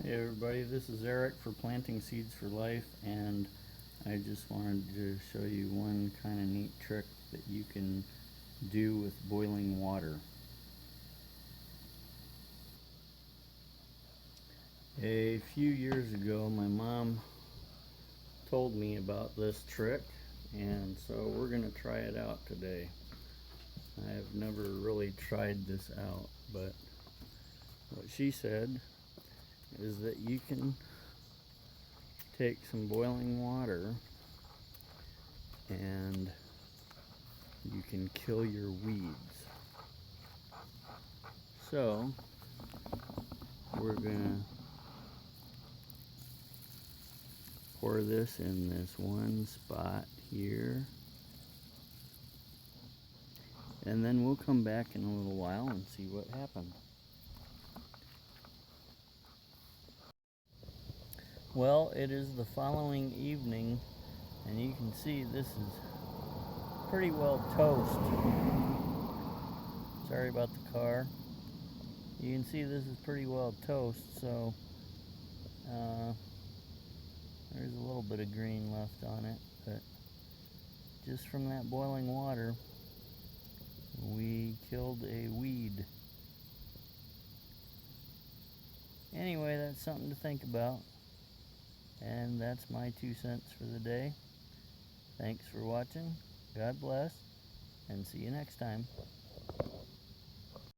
Hey everybody, this is Eric for Planting Seeds for Life, and I just wanted to show you one kind of neat trick that you can do with boiling water. A few years ago my mom told me about this trick, and so we're going to try it out today. I have never really tried this out, but what she said is that you can take some boiling water and you can kill your weeds. So we're gonna pour this in this one spot here, and then we'll come back in a little while and see what happened. Well, it is the following evening, and you can see this is pretty well toast. Sorry about the car. You can see this is pretty well toast, so there's a little bit of green left on it, but just from that boiling water, we killed a weed. Anyway, that's something to think about. And that's my 2 cents for the day. Thanks for watching. God bless, and see you next time.